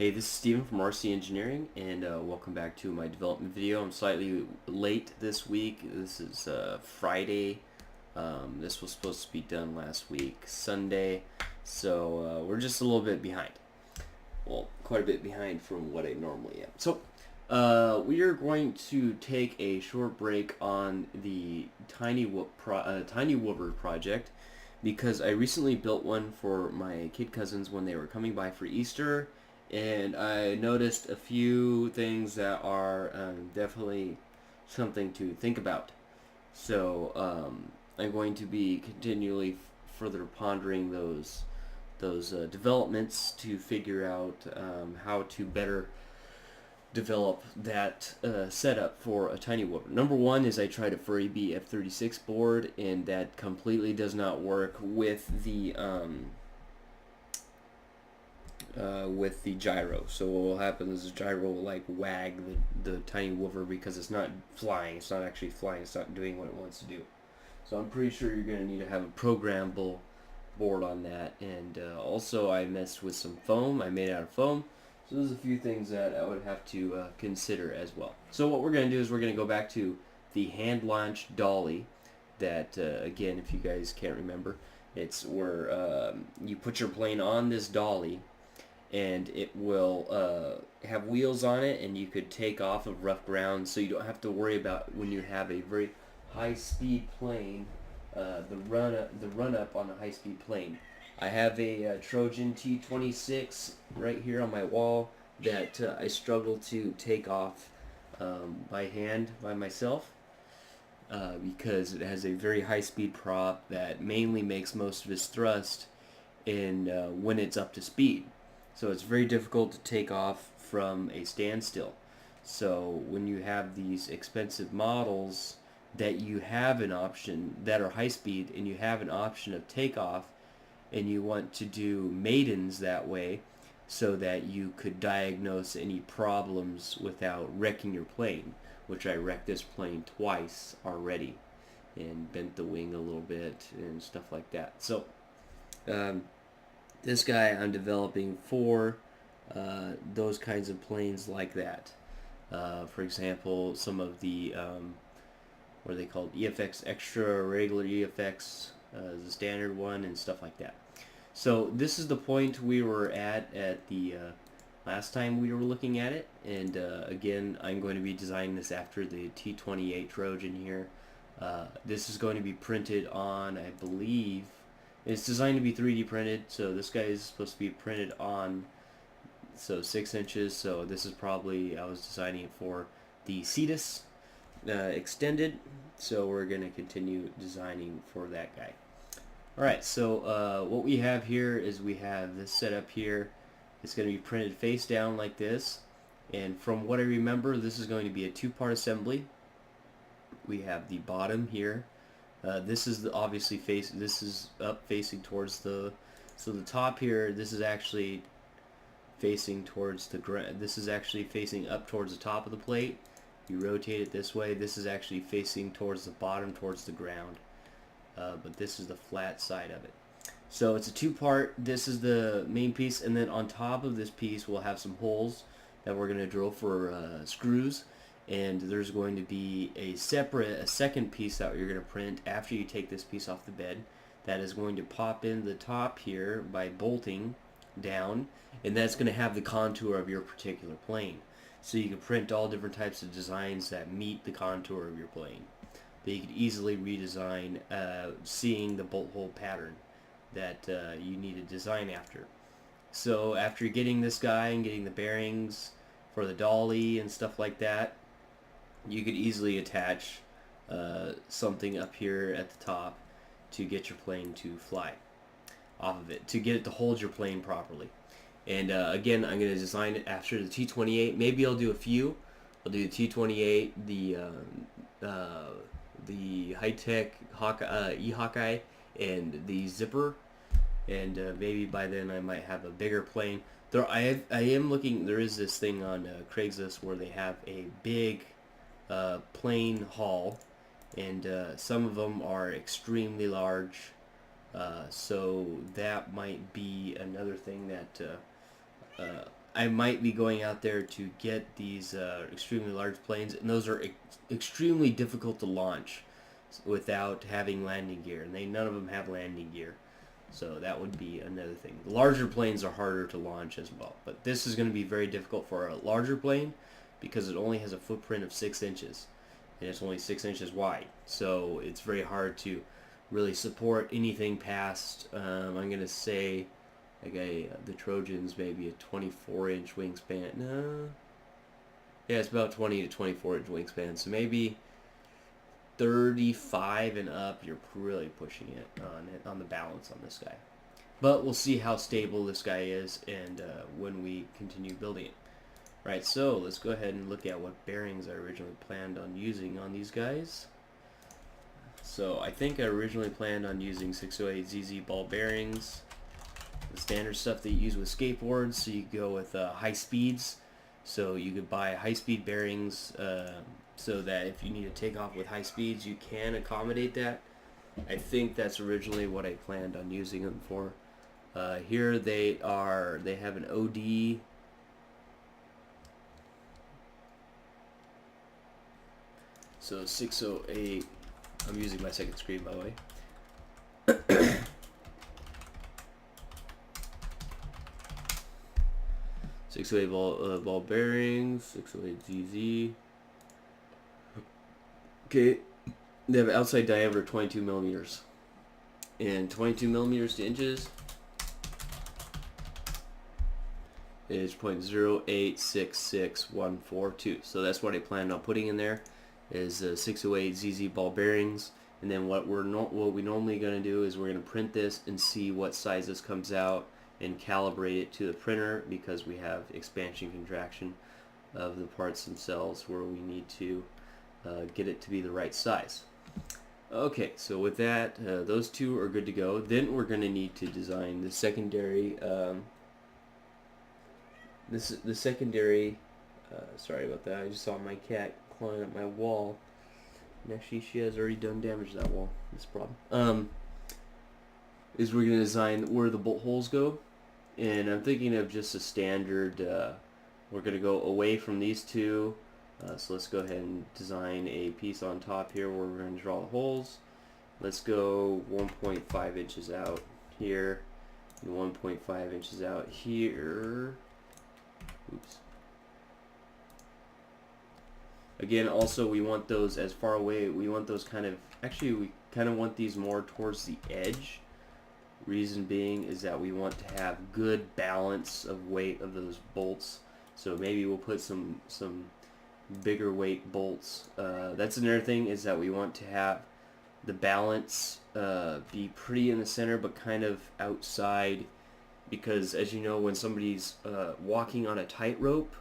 Hey, this is Steven from RC Engineering, and welcome back to my development video. I'm slightly late this week. This is Friday. This was supposed to be done last week, Sunday, so we're just a little bit behind. Well, quite a bit behind from what I normally am. So, we are going to take a short break on the Tiny Woover project because I recently built one for my kid cousins when they were coming by for Easter. And I noticed a few things that are definitely something to think about. So I'm going to be continually further pondering those developments to figure out how to better develop that setup for a tiny woofer. Number one is I tried a Furry Bee F36 board, and that completely does not work with the gyro. So what will happen is the gyro will like wag the tiny woofer because it's not flying. It's not actually flying. It's not doing what it wants to do. So I'm pretty sure you're going to need to have a programmable board on that. And also I messed with some foam. I made it out of foam. So there's a few things that I would have to consider as well. So what we're going to do is we're going to go back to the hand-launched Dolly that, again, if you guys can't remember, it's where you put your plane on this Dolly, and it will have wheels on it, and you could take off of rough ground, so you don't have to worry about when you have a very high-speed plane, the run up on a high-speed plane. I have a Trojan T26 right here on my wall that I struggle to take off by hand by myself because it has a very high-speed prop that mainly makes most of its thrust in when it's up to speed. So it's very difficult to take off from a standstill. So when you have these expensive models that you have an option that are high speed and you have an option of takeoff and you want to do maidens that way so that you could diagnose any problems without wrecking your plane, which I wrecked this plane twice already and bent the wing a little bit and stuff like that. So this guy I'm developing for those kinds of planes like that. For example, some of the what are they called? EFX Extra or regular EFX, the standard one, and stuff like that. So this is the point we were at the last time we were looking at it, and again, I'm going to be designing this after the T28 Trojan here. This is going to be printed on, I believe, it's designed to be 3D printed, so this guy is supposed to be printed on, so 6 inches, so this is probably, I was designing it for the Cetus extended, so we're going to continue designing for that guy. Alright, so what we have here is we have this setup here. It's going to be printed face down like this, and from what I remember, this is going to be a two-part assembly. We have the bottom here. This is obviously this is up facing towards the, so the top here, this is actually facing towards the ground. This is actually facing up towards the top of the plate. You rotate it this way. This is actually facing towards the bottom, towards the ground. But this is the flat side of it. So it's a two-part. This is the main piece, and then on top of this piece we'll have some holes that we're going to drill for screws. And there's going to be a second piece that you're going to print after you take this piece off the bed that is going to pop in the top here by bolting down, and that's going to have the contour of your particular plane. So you can print all different types of designs that meet the contour of your plane. That you could easily redesign seeing the bolt hole pattern that you need to design after. So after getting this guy and getting the bearings for the dolly and stuff like that, you could easily attach something up here at the top to get your plane to fly off of it, to get it to hold your plane properly. And again, I'm going to design it after the T28. Maybe I'll do a few. I'll do the T28, the high-tech E-Hawkeye, and the Zipper. And maybe by then I might have a bigger plane. I am looking, there is this thing on Craigslist where they have a big plane haul, and some of them are extremely large, so that might be another thing that I might be going out there to get these extremely large planes, and those are extremely difficult to launch without having landing gear, and none of them have landing gear. So that would be another thing. The larger planes are harder to launch as well, but this is going to be very difficult for a larger plane because it only has a footprint of 6 inches, and it's only 6 inches wide. So it's very hard to really support anything past, I'm going to say, like the Trojans, maybe a 24-inch wingspan. No. Yeah, it's about 20 to 24-inch wingspan. So maybe 35 and up, you're really pushing it on the balance on this guy. But we'll see how stable this guy is and when we continue building it. Right, so let's go ahead and look at what bearings I originally planned on using on these guys. So I think I originally planned on using 608 ZZ ball bearings, the standard stuff that you use with skateboards. So you go with high speeds. So you could buy high speed bearings so that if you need to take off with high speeds, you can accommodate that. I think that's originally what I planned on using them for. Here they have an OD. So 608, I'm using my second screen by the way. 608 ball bearings, 608 ZZ. Okay, they have an outside diameter of 22 millimeters, and 22 millimeters to inches is 0.0866142. So that's what I planned on putting in there, is 608 ZZ ball bearings. And then what we normally going to do is we're going to print this and see what size this comes out and calibrate it to the printer, because we have expansion contraction of the parts themselves where we need to get it to be the right size. Okay, so with that, those two are good to go. Then we're going to need to design the secondary. Sorry about that. I just saw my cat clawing up my wall. And actually, she has already done damage to that wall. This problem. Is we're going to design where the bolt holes go. And I'm thinking of just a standard, we're going to go away from these two. So let's go ahead and design a piece on top here where we're going to draw the holes. Let's go 1.5 inches out here and 1.5 inches out here. Oops. Again, also we want those as far away, we want those we kind of want these more towards the edge. Reason being is that we want to have good balance of weight of those bolts. So maybe we'll put some bigger weight bolts. That's another thing, is that we want to have the balance be pretty in the center but kind of outside, because as you know, when somebody's walking on a tightrope,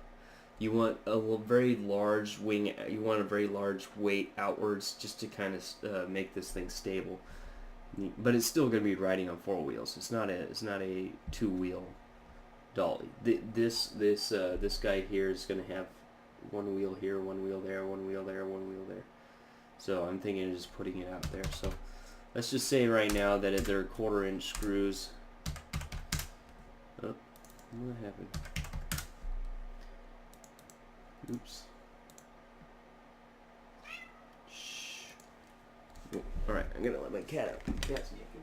you want a very large wing, you want a very large weight outwards just to kind of make this thing stable. But it's still going to be riding on 4 wheels. It's not a 2-wheel dolly. This guy here is going to have 1 wheel here, 1 wheel there, 1 wheel there, 1 wheel there. So I'm thinking of just putting it out there. So let's just say right now that they're 1/4 inch screws. Oh, what happened? Oops. Shh. Oh, all right, I'm gonna let my cat out. Cat's yapping.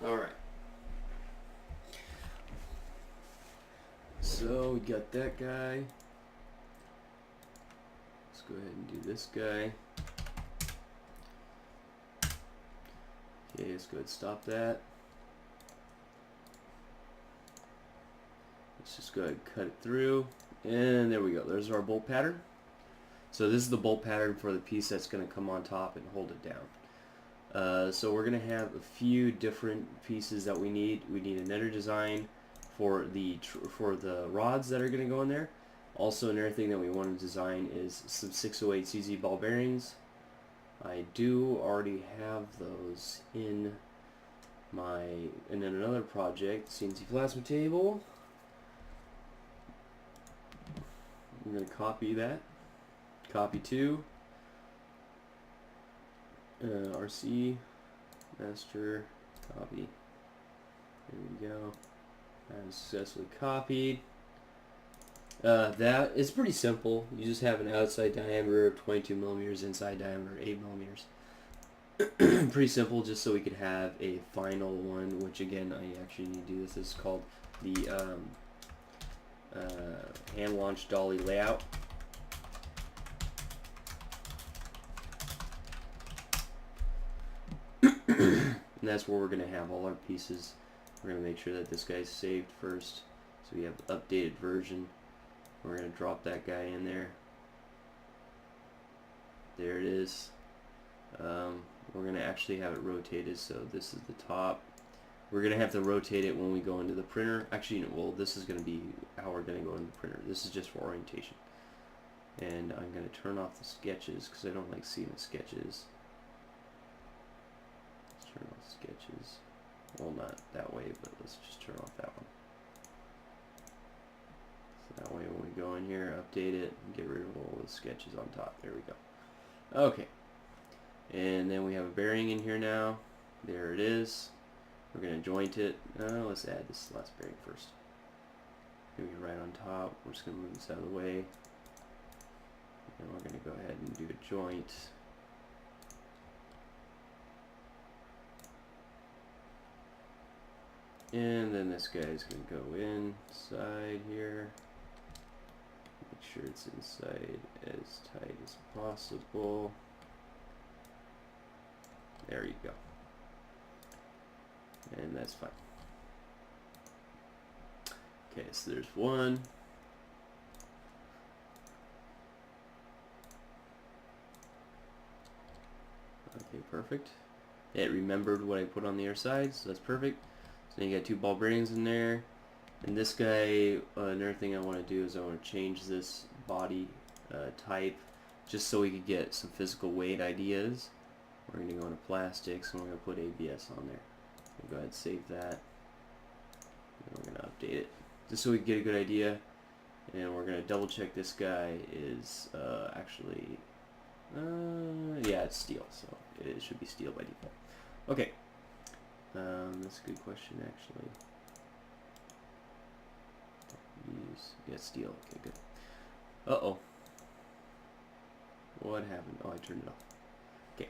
All right. So we got that guy. Let's go ahead and do this guy. Okay, let's go ahead and stop that. Let's just go ahead and cut it through, and there we go. There's our bolt pattern. So this is the bolt pattern for the piece that's going to come on top and hold it down. So we're going to have a few different pieces that we need. We need another design for the rods that are going to go in there. Also, another thing that we want to design is some 608 CZ ball bearings. I do already have those in my, and then another project, CNC plasma table. I'm going to copy that. Copy to RC. master, copy. There we go. That is successfully copied. That is pretty simple. You just have an outside diameter of 22 millimeters, inside diameter 8 millimeters. Pretty simple, just so we could have a final one, which again, I actually need to do this. This is called the hand launch dolly layout. And that's where we're going to have all our pieces. We're going to make sure that this guy's saved first, so we have the updated version. We're going to drop that guy in there. There it is. We're going to actually have it rotated, so this is the top. We're going to have to rotate it when we go into the printer. Actually, well, this is going to be how we're going to go into the printer. This is just for orientation. And I'm going to turn off the sketches because I don't like seeing the sketches. Let's turn off sketches. Well, not that way, but let's just turn off that one. So that way when we go in here, update it, and get rid of all the sketches on top. There we go. Okay. And then we have a bearing in here now. There it is. We're going to joint it. Let's add this last bearing first. Maybe right on top. We're just going to move this out of the way. And we're going to go ahead and do a joint. And then this guy's going to go inside here. Make sure it's inside as tight as possible. There you go. And that's fine. Okay, so there's one. Okay, perfect. It remembered what I put on the other side, so that's perfect. So you got 2 ball bearings in there. And this guy, another thing I want to do is I want to change this body type just so we could get some physical weight ideas. We're going to go into plastics and we're going to put ABS on there. We'll go ahead and save that. And we're going to update it just so we can get a good idea. And we're going to double check this guy is actually, yeah, it's steel, so it should be steel by default. Okay, that's a good question actually. Yeah, steel. Okay, good. Uh-oh. What happened? Oh, I turned it off. Okay.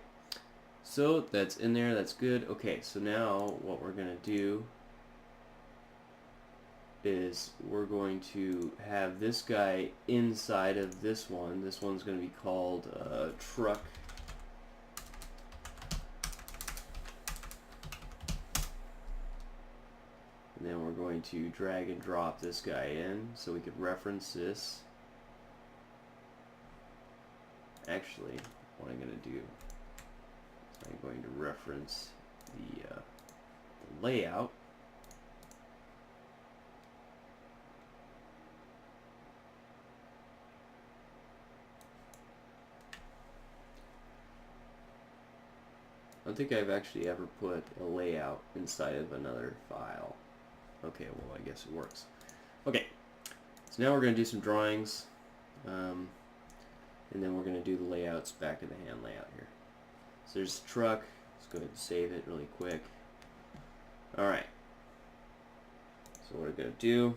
So that's in there. That's good. Okay, so now what we're going to do is we're going to have this guy inside of this one. This one's going to be called truck. And then we're going to drag and drop this guy in so we could reference this. Actually, what I'm going to do is I'm going to reference the layout. I don't think I've actually ever put a layout inside of another file. Okay, well, I guess it works. Okay, so now we're going to do some drawings, and then we're going to do the layouts back in the hand layout here. So there's the truck. Let's go ahead and save it really quick. Alright, so what I'm going to do,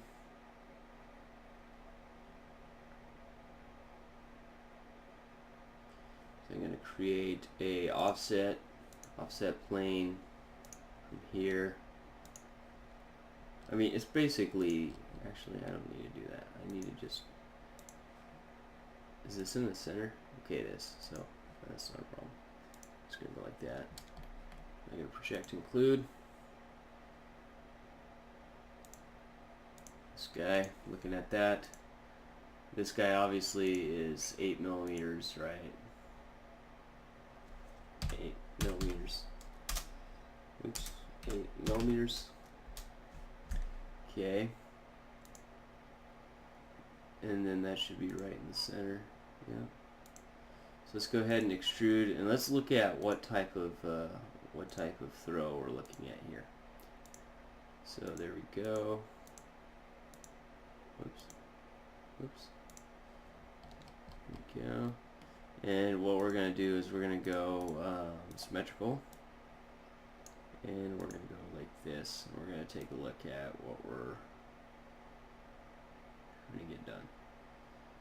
so I'm going to create a offset plane from here. I mean, it's basically, actually I don't need to do that. I need to just, is this in the center? Okay, it is, so that's not a problem. Just going to go like that. I'm going to project include. This guy, looking at that. This guy obviously is 8 millimeters, right? 8 millimeters. Oops, 8 millimeters. Okay. And then that should be right in the center. Yeah. So let's go ahead and extrude, and let's look at what type of throw we're looking at here. So there we go. Whoops. Whoops. There we go. And what we're going to do is we're going to go symmetrical. And we're going to go like this. And we're going to take a look at what we're going to get done.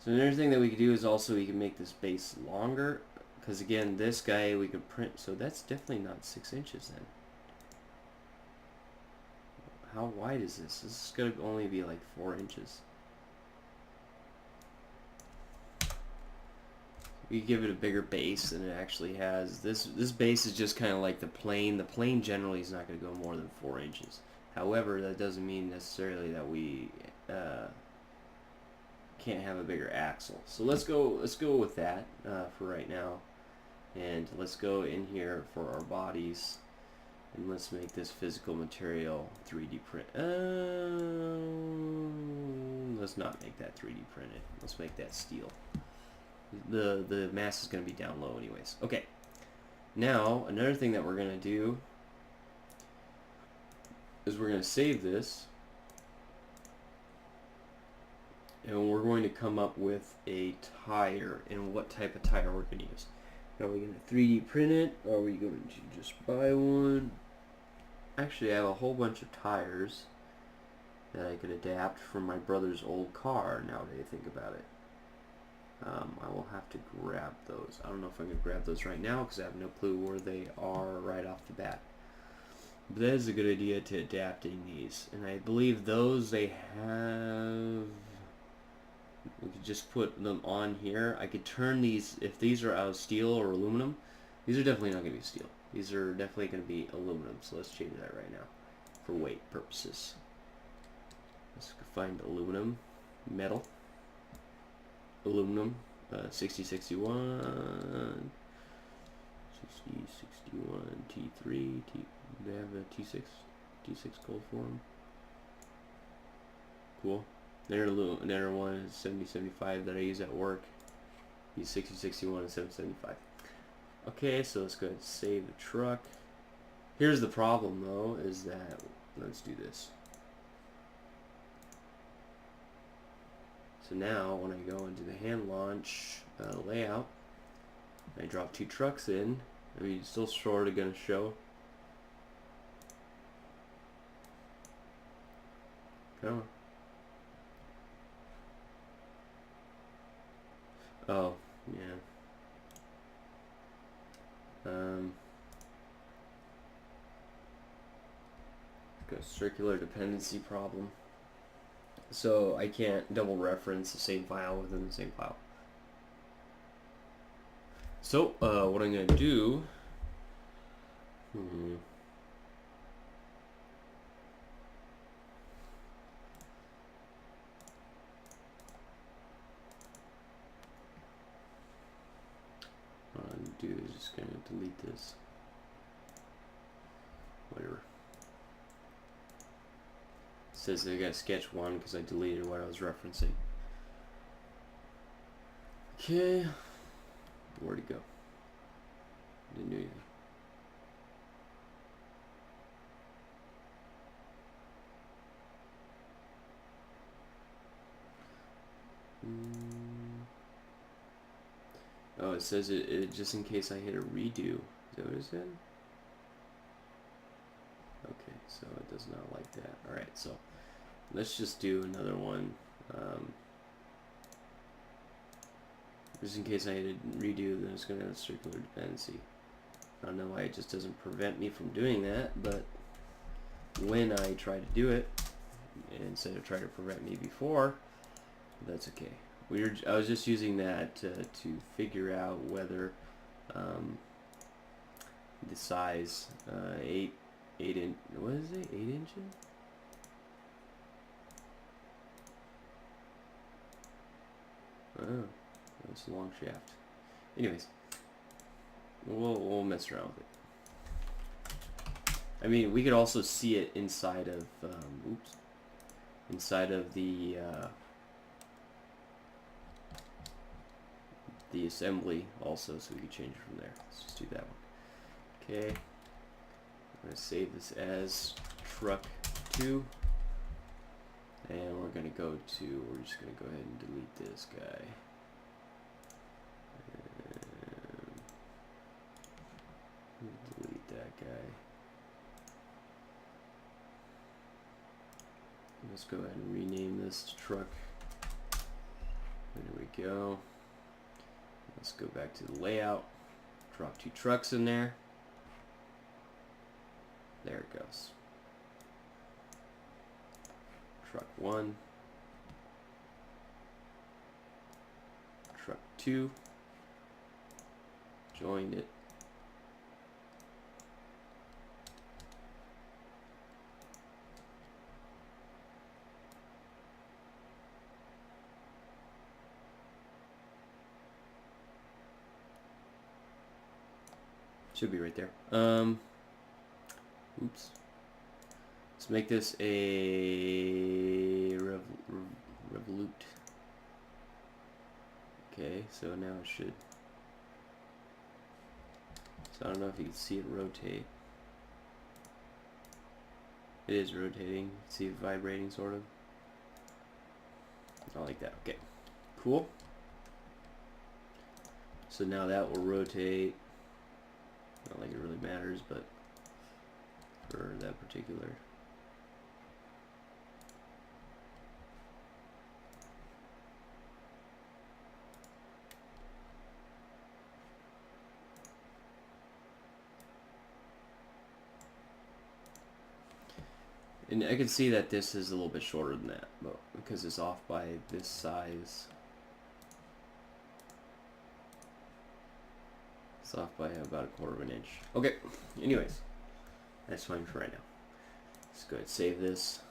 So another thing that we could do is also we can make this base longer. Because again, this guy we could print. So that's definitely not 6 inches then. How wide is this? This is going to only be like 4 inches. You give it a bigger base than it actually has. This base is just kind of like the plane. The plane generally is not going to go more than 4 inches. However, that doesn't mean necessarily that we can't have a bigger axle. So let's go with that for right now, and let's go in here for our bodies, and let's make this physical material 3D print. Let's not make that 3D printed. Let's make that steel. The mass is going to be down low anyways. Okay, now another thing that we're going to do is we're going to save this, and we're going to come up with a tire, and what type of tire we're going to use. Are we going to 3D print it, or are we going to just buy one? Actually, I have a whole bunch of tires that I could adapt from my brother's old car, now that I think about it. I will have to grab those. I don't know if I'm going to grab those right now because I have no clue where they are right off the bat. But that is a good idea to adapting these. And I believe those they have... We could just put them on here. I could turn these, if these are out of steel or aluminum, these are definitely not going to be steel. These are definitely going to be aluminum. So let's change that right now for weight purposes. Let's find aluminum, metal. Aluminum, 6061, T3, they have a T6 gold form. Cool. Another one is 7075 that I use at work. Use 6061 and 775. Okay, so let's go ahead and save the truck. Here's the problem though, is that, let's do this. So now, when I go into the hand launch layout, I drop 2 trucks in. I mean, still sort of going to show. Come on. Oh, yeah. Got a circular dependency problem. So I can't double reference the same file within the same file. So what I'm going to do, what I'm going to do is just going to delete this. Whatever. Says I got sketch 1 because I deleted what I was referencing. Okay, where'd it go? Didn't do anything. Oh, it says it just in case I hit a redo. Is that what it said? Okay, so it does not like that. Alright, so let's just do another one. Just in case I hit a redo, then it's going to have a circular dependency. I don't know why it just doesn't prevent me from doing that, but when I try to do it, instead of trying to prevent me before, that's okay. I was just using that to figure out whether the size 8 inch, what is it, 8 inches? Oh, that's a long shaft. Anyways, we'll mess around with it. I mean, we could also see it inside of inside of the assembly also, so we can change it from there. Let's just do that one. Okay, I'm going to save this as truck 2, and we're just going to go ahead and delete this guy. And delete that guy. let's go ahead and rename this to truck. There we go. Let's go back to the layout. Drop 2 trucks in there. There it goes. Truck 1. Truck 2. Join it. Should be right there. Oops. Let's make this a Revolute. Okay, so now it should. So I don't know if you can see it rotate. It is rotating. You can see it vibrating, sort of. Not like that. Okay, cool. So now that will rotate. Not like it really matters, but for that particular. And I can see that this is a little bit shorter than that, but because it's off by this size. It's off by about 1/4 of an inch. Okay, anyways, that's fine for right now. Let's go ahead and save this.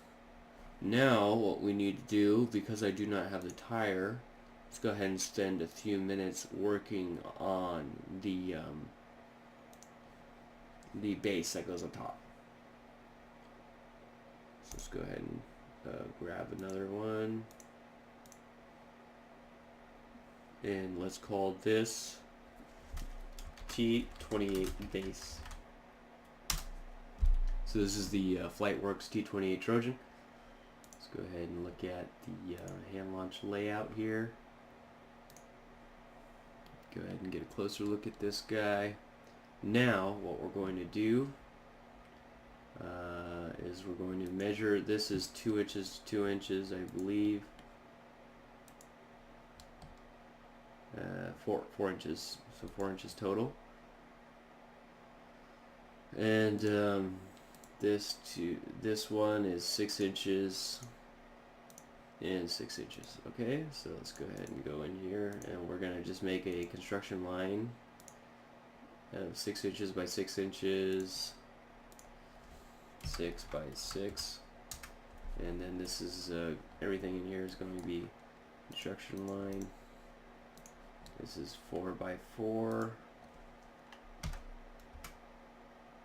Now, what we need to do, because I do not have the tire, let's go ahead and spend a few minutes working on the base that goes on top. So let's go ahead and grab another one. And let's call this T28 Base. So this is the Flightworks T28 Trojan. Let's go ahead and look at the hand launch layout here. Go ahead and get a closer look at this guy. Now what we're going to do is we're going to measure. This is 2 inches, 2 inches, I believe. 4 inches, so 4 inches total. And this one is 6 inches and 6 inches. Okay, so let's go ahead and go in here, and we're gonna just make a construction line of 6 inches by 6 inches, 6 by 6, and then this is everything in here is going to be construction line. This is 4 by 4.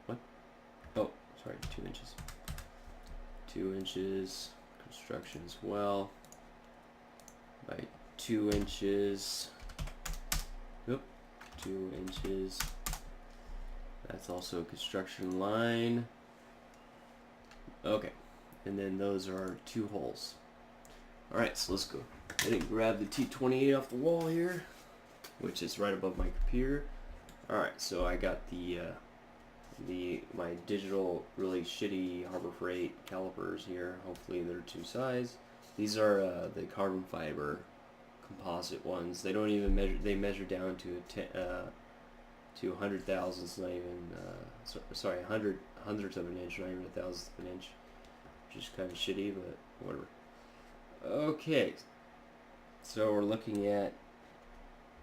What? Oh, sorry, 2 inches. 2 inches. Construction as well. By 2 inches. Oop, 2 inches. That's also a construction line. Okay, and then those are 2 holes. Alright, so let's go ahead and grab the T28 off the wall here, which is right above my computer. Alright, so I got my digital, really shitty Harbor Freight calipers here. Hopefully they're 2 size. These are the carbon fiber composite ones. They don't even measure. They measure down to 100 thousandths, not even sorry, hundredths of an inch, not even a thousandth of an inch, which is kind of shitty, but whatever. Okay, so we're looking at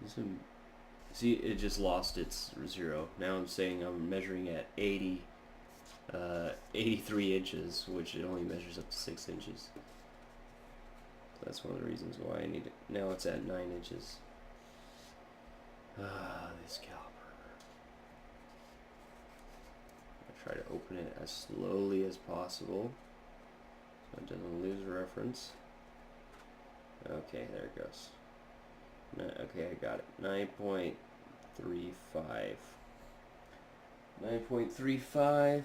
some. See, it just lost its 0. Now I'm saying I'm measuring at 83 inches, which it only measures up to 6 inches. So that's one of the reasons why I need it. Now it's at 9 inches. This caliper. I try to open it as slowly as possible so it doesn't lose reference. Okay, there it goes. Okay, I got it. 9.35. 9.35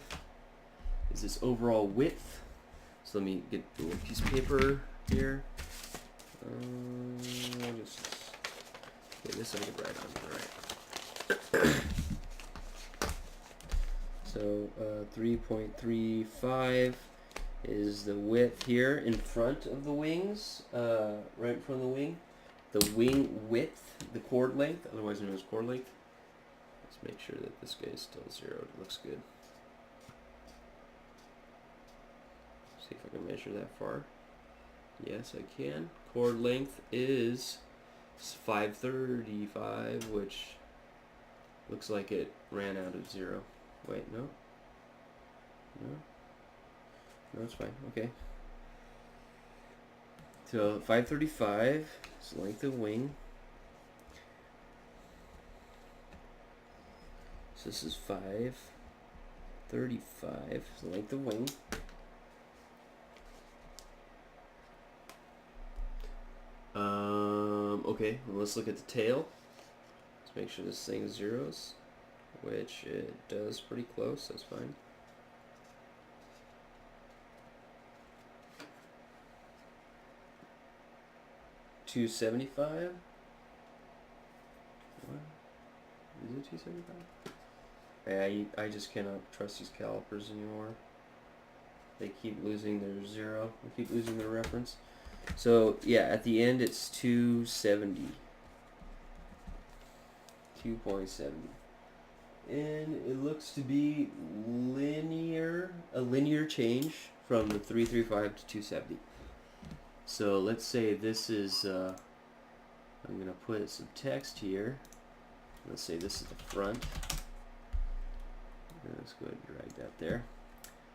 is this overall width. So let me get the little piece of paper here. Okay, this I can write on. Alright. So 3.35 is the width here in front of the wings, right in front of the wing. The wing width, the chord length, otherwise known as chord length. Let's make sure that this guy is still zeroed. It looks good. See if I can measure that far. Yes, I can. Chord length is 535, which looks like it ran out of 0. Wait, no. No. No, it's fine. Okay. So 535 is length of wing. So this is 535 is the length of wing. Okay, well, let's look at the tail. Let's make sure this thing zeros, which it does pretty close. That's fine. $275. What? Is it $275? I just cannot trust these calipers anymore. They keep losing their zero. They keep losing their reference. So yeah, at the end it's 270. 2.70. And it looks to be linear, a linear change from the 335 to 270. So let's say this is, I'm going to put some text here. Let's say this is the front. Let's go ahead and drag that there.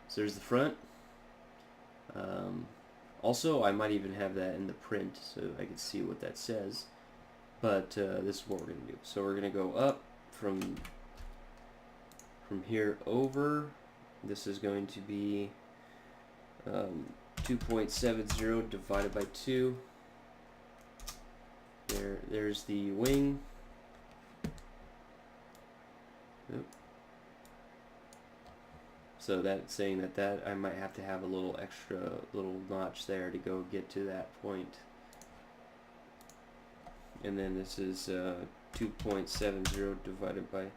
So there's the front. Also, I might even have that in the print so I can see what that says. But this is what we're going to do. So we're going to go up from here over. This is going to be 2.70 divided by 2. There's the wing. Yep. So that's saying that I might have to have a little extra little notch there to go get to that point. And then this is 2.70 divided by,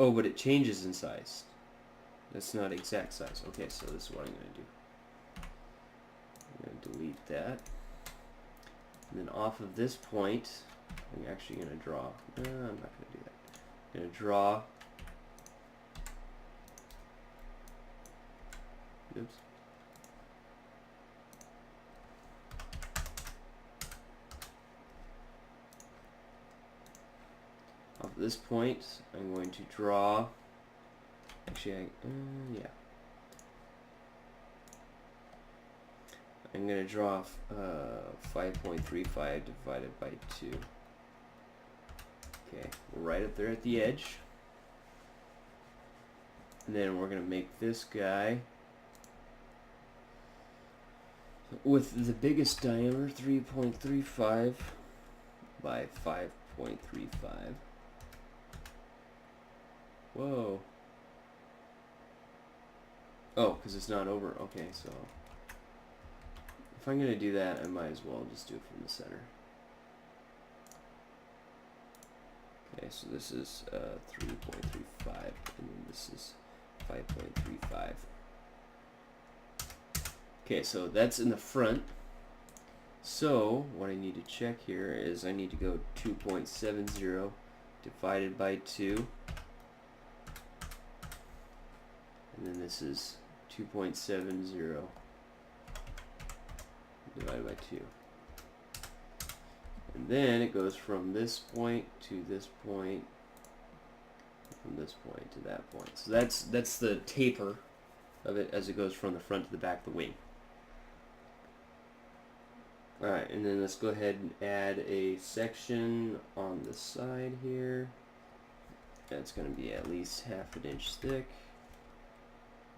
oh, but it changes in size. That's not exact size. Okay, so this is what I'm going to do. I'm going to delete that. And then off of this point, I'm actually going to draw. No, I'm not going to do that. I'm going to draw. Oops. Off of this point, I'm going to draw. Actually, yeah. I'm going to draw 5.35 divided by 2. Okay, right up there at the edge. And then we're going to make this guy with the biggest diameter, 3.35 by 5.35. Whoa. Oh, because it's not over. Okay, so if I'm going to do that, I might as well just do it from the center. Okay, so this is 3.35, and then this is 5.35. Okay, so that's in the front. So what I need to check here is I need to go 2.70 divided by 2. And then this is 2.70 divided by 2. And then it goes from this point to this point, from this point to that point. So that's the taper of it as it goes from the front to the back of the wing. Alright, and then let's go ahead and add a section on the side here. That's going to be at least ½ an inch thick.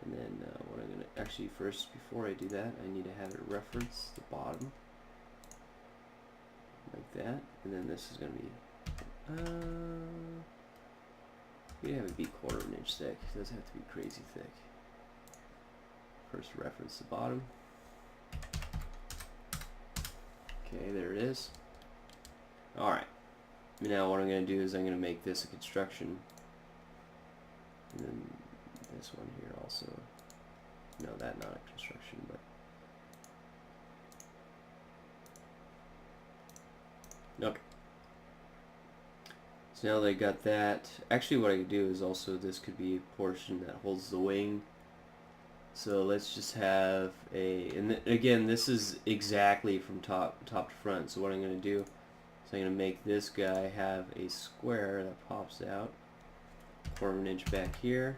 And then what I'm going to, actually first, before I do that, I need to have it reference the bottom. Like that. And then this is going to be, we have it be 1/4 of an inch thick. It doesn't have to be crazy thick. First reference the bottom. Okay, there it is. Alright. Now what I'm going to do is I'm going to make this a construction. And then this one here also. no, that not a construction, but okay. So now that I got that, actually what I could do is also, this could be a portion that holds the wing. So let's just have a, and again, this is exactly from top to front. So what I'm going to do is I'm going to make this guy have a square that pops out, 1/4 inch back here,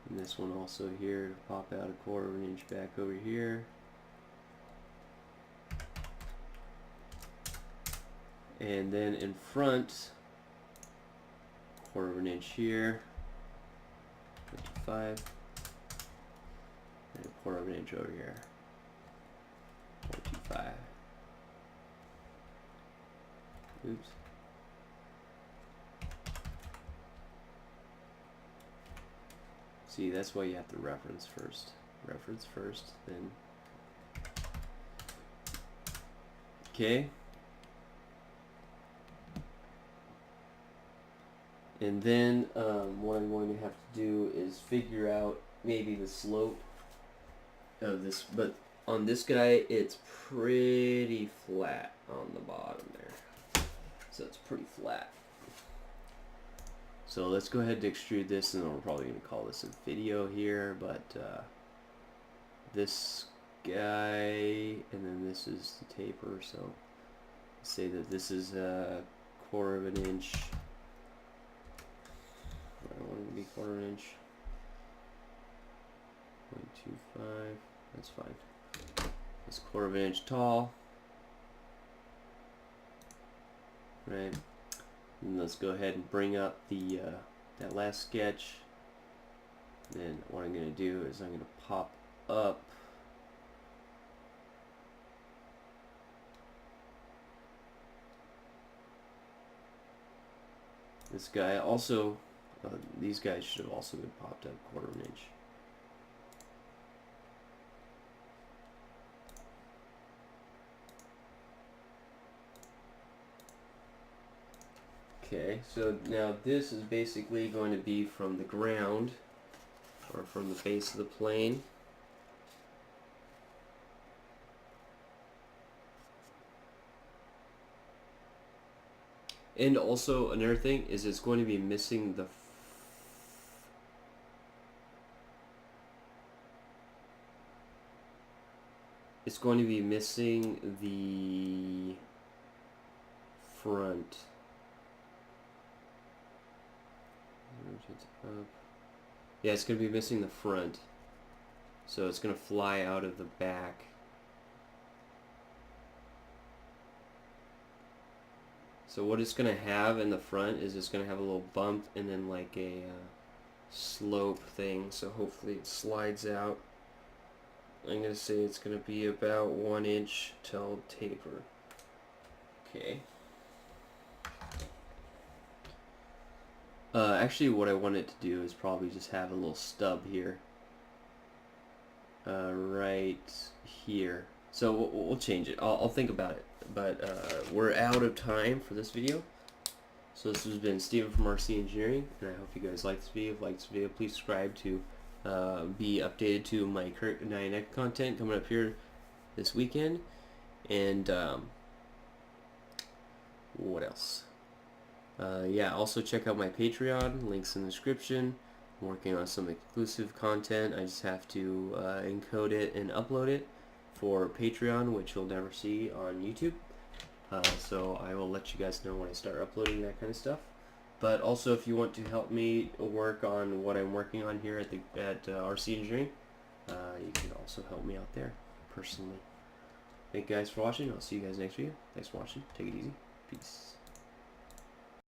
and this one also here to pop out 1/4 inch back over here. And then in front, 1/4 inch here, 55, and 1/4 inch over here, 425. Oops. See, that's why you have to reference first. Reference first, then. Okay. And then what I'm going to have to do is figure out maybe the slope of this, but on this guy it's pretty flat on the bottom there, so it's pretty flat. So let's go ahead and extrude this, and then we're probably going to call this a video here, but this guy, and then this is the taper, so let's say that this is a 1/4 inch. I want it to be 1/4 inch. 0.25. That's fine. It's 1/4 inch tall. Right. And let's go ahead and bring up the that last sketch. Then what I'm going to do is I'm going to pop up this guy. Also, these guys should have also been popped up 1/4 inch. Okay, so now this is basically going to be from the ground, or from the base of the plane. And also another thing is it's going to be missing the front. Yeah, it's going to be missing the front. So it's going to fly out of the back. So what it's going to have in the front is it's going to have a little bump and then like a slope thing. So hopefully it slides out. I'm going to say it's going to be about 1 inch till taper. Okay. Actually, what I want it to do is probably just have a little stub here. Right here. So we'll change it. I'll think about it. But we're out of time for this video. So this has been Steven from RC Engineering, and I hope you guys liked this video. If you liked this video, please subscribe to be updated to my current 9X content coming up here this weekend. And what else? Yeah, also check out my Patreon, links in the description. I'm working on some exclusive content. I just have to encode it and upload it for Patreon, which you'll never see on YouTube. So I will let you guys know when I start uploading that kind of stuff. But also, if you want to help me work on what I'm working on here at RC Engineering, you can also help me out there personally. Thank you guys for watching. I'll see you guys next video. Thanks for watching. Take it easy. Peace.